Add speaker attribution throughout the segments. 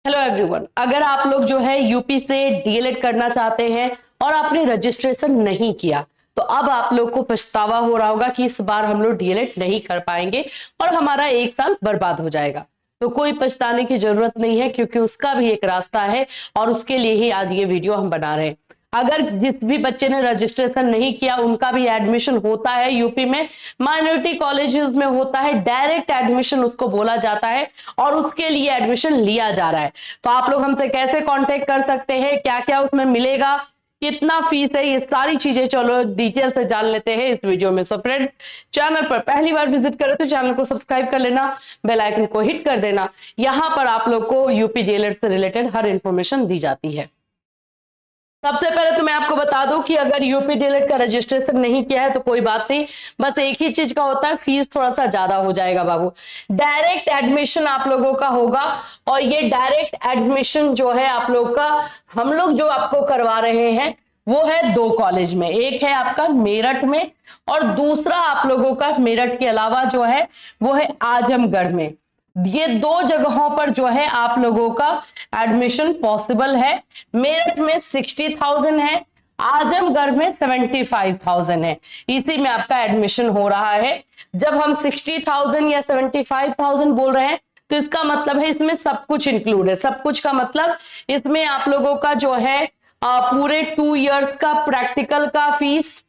Speaker 1: Hello everyone, अगर आप लोग जो है यूपी से डीएलएड करना चाहते हैं और आपने रजिस्ट्रेशन नहीं किया तो अब आप लोग को पछतावा हो रहा होगा कि इस बार हम लोग डीएलएड नहीं कर पाएंगे और हमारा एक साल बर्बाद हो जाएगा। तो कोई पछताने की जरूरत नहीं है क्योंकि उसका भी एक रास्ता है और उसके लिए ही आज ये वीडियो हम बना रहे हैं। अगर जिस भी बच्चे ने रजिस्ट्रेशन नहीं किया उनका भी एडमिशन होता है यूपी में, माइनॉरिटी कॉलेजेस में होता है, डायरेक्ट एडमिशन उसको बोला जाता है और उसके लिए एडमिशन लिया जा रहा है। तो आप लोग हमसे कैसे कांटेक्ट कर सकते हैं, क्या क्या उसमें मिलेगा, कितना फीस है, ये सारी चीजें चलो डिटेल से जान लेते हैं इस वीडियो में। सो फ्रेंड्स, चैनल पर पहली बार विजिट करें तो चैनल को सब्सक्राइब कर लेना, बेल आइकन को हिट कर देना। यहां पर आप लोग को यूपी डीएलएड से रिलेटेड हर इंफॉर्मेशन दी जाती है। सबसे पहले तो मैं आपको बता दूं कि अगर यूपी डीएलएड का रजिस्ट्रेशन नहीं किया है तो कोई बात नहीं, बस एक ही चीज का होता है, फीस थोड़ा सा ज्यादा हो जाएगा बाबू। डायरेक्ट एडमिशन आप लोगों का होगा और ये डायरेक्ट एडमिशन जो है आप लोग का, हम लोग जो आपको करवा रहे हैं वो है दो कॉलेज में। एक है आपका मेरठ में और दूसरा आप लोगों का मेरठ के अलावा जो है वो है आजमगढ़ में। ये दो जगहों पर जो है आप लोगों का एडमिशन पॉसिबल है। मेरठ में 60,000 है, आजमगढ़ में 75,000 है। इसी में आपका एडमिशन हो रहा है। जब हम 60,000 या 75,000 बोल रहे हैं तो इसका मतलब है इसमें सब कुछ इंक्लूड है। सब कुछ का मतलब इसमें आप लोगों का जो है पूरे 2 इयर्स का प्रैक्टिकल का फीस,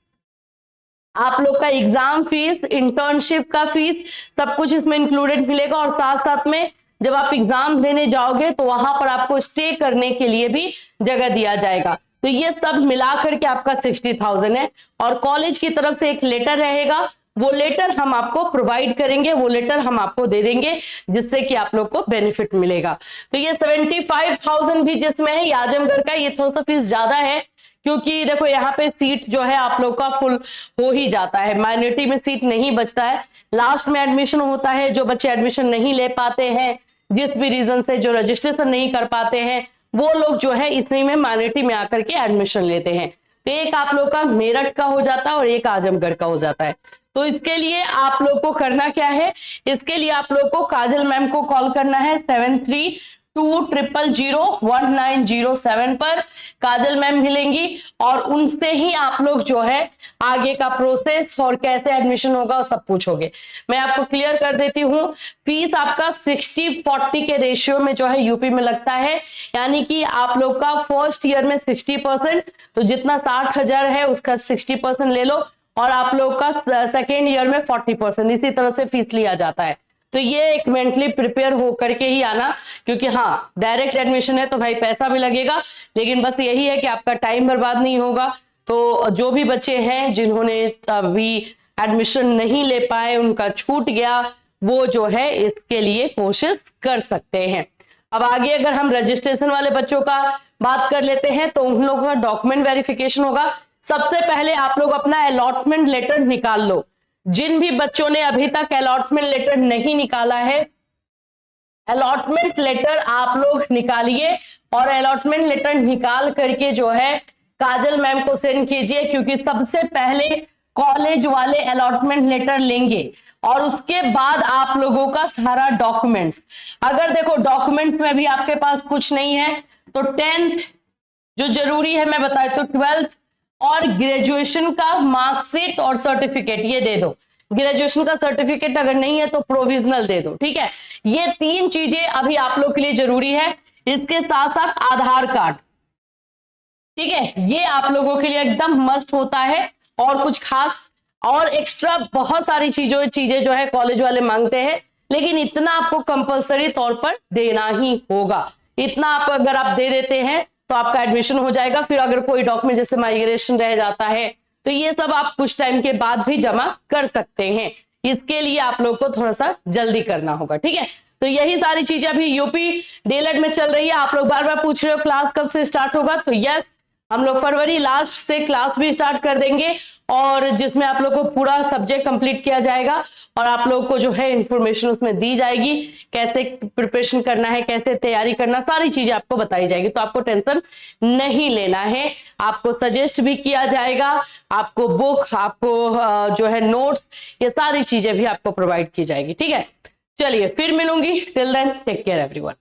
Speaker 1: आप लोग का एग्जाम फीस, इंटर्नशिप का फीस, सब कुछ इसमें इंक्लूडेड मिलेगा। और साथ साथ में जब आप एग्जाम देने जाओगे तो वहां पर आपको स्टे करने के लिए भी जगह दिया जाएगा। तो ये सब मिलाकर के आपका 60,000 है। और कॉलेज की तरफ से एक लेटर रहेगा, वो लेटर हम आपको प्रोवाइड करेंगे, वो लेटर हम आपको दे देंगे जिससे कि आप लोग को बेनिफिट मिलेगा। तो ये 75,000 भी जिसमें है, आजमगढ़ का ये थोड़ा सा फीस ज्यादा है क्योंकि देखो यहाँ पे सीट जो है आप लोग का फुल हो ही जाता है, माइनॉरिटी में सीट नहीं बचता है, लास्ट में एडमिशन होता है। जो बच्चे एडमिशन नहीं ले पाते हैं, जिस भी रीजन से जो रजिस्ट्रेशन नहीं कर पाते हैं, वो लोग जो है इसी में माइनॉरिटी में आकर के एडमिशन लेते हैं। तो एक आप लोग का मेरठ का हो जाता है और एक आजमगढ़ का हो जाता है। तो इसके लिए आप लोग को करना क्या है, इसके लिए आप लोग को काजल मैम को कॉल करना है 73200190 पर। काजल मैम मिलेंगी और उनसे ही आप लोग जो है आगे का प्रोसेस और कैसे एडमिशन होगा सब पूछोगे। मैं आपको क्लियर कर देती हूँ, फीस आपका 60-40 के रेशियो में जो है यूपी में लगता है। यानी कि आप लोग का फर्स्ट ईयर में 60%, तो जितना 60,000 है उसका 60% ले लो और आप लोग का सेकेंड ईयर में 40%, इसी तरह से फीस लिया जाता है। तो ये एक मेंटली प्रिपेयर हो करके ही आना, क्योंकि हाँ डायरेक्ट एडमिशन है तो भाई पैसा भी लगेगा, लेकिन बस यही है कि आपका टाइम बर्बाद नहीं होगा। तो जो भी बच्चे हैं जिन्होंने अभी एडमिशन नहीं ले पाए, उनका छूट गया, वो जो है इसके लिए कोशिश कर सकते हैं। अब आगे अगर हम रजिस्ट्रेशन वाले बच्चों का बात कर लेते हैं तो उन लोगों का डॉक्यूमेंट वेरिफिकेशन होगा। सबसे पहले आप लोग अपना अलॉटमेंट लेटर निकाल लो। जिन भी बच्चों ने अभी तक अलॉटमेंट लेटर नहीं निकाला है, अलॉटमेंट लेटर आप लोग निकालिए और अलॉटमेंट लेटर निकाल करके जो है काजल मैम को सेंड कीजिए, क्योंकि सबसे पहले कॉलेज वाले अलॉटमेंट लेटर लेंगे और उसके बाद आप लोगों का सारा डॉक्यूमेंट्स। अगर देखो डॉक्यूमेंट्स में भी आपके पास कुछ नहीं है तो 10th जो जरूरी है मैं बताए तो 12th और ग्रेजुएशन का मार्कशीट और सर्टिफिकेट ये दे दो। ग्रेजुएशन का सर्टिफिकेट अगर नहीं है तो प्रोविजनल दे दो, ठीक है। ये 3 चीजें अभी आप लोग के लिए जरूरी है। इसके साथ साथ आधार कार्ड, ठीक है, ये आप लोगों के लिए एकदम मस्ट होता है। और कुछ खास और एक्स्ट्रा बहुत सारी चीजें जो है कॉलेज वाले मांगते हैं, लेकिन इतना आपको कंपलसरी तौर पर देना ही होगा। इतना आप अगर आप दे देते हैं तो आपका एडमिशन हो जाएगा। फिर अगर कोई डॉक्यूमेंट जैसे माइग्रेशन रह जाता है तो ये सब आप कुछ टाइम के बाद भी जमा कर सकते हैं। इसके लिए आप लोग को थोड़ा सा जल्दी करना होगा, ठीक है। तो यही सारी चीजें अभी यूपी डीएलएड में चल रही है। आप लोग बार बार पूछ रहे हो क्लास कब से स्टार्ट होगा, तो यस, हम लोग फरवरी लास्ट से क्लास भी स्टार्ट कर देंगे और जिसमें आप लोग को पूरा सब्जेक्ट कंप्लीट किया जाएगा और आप लोग को जो है इंफॉर्मेशन उसमें दी जाएगी, कैसे प्रिपरेशन करना है, कैसे तैयारी करना, सारी चीजें आपको बताई जाएगी। तो आपको टेंशन नहीं लेना है, आपको सजेस्ट भी किया जाएगा, आपको बुक, आपको जो है नोट्स, ये सारी चीजें भी आपको प्रोवाइड की जाएगी, ठीक है। चलिए फिर मिलूंगी, till then take care everyone.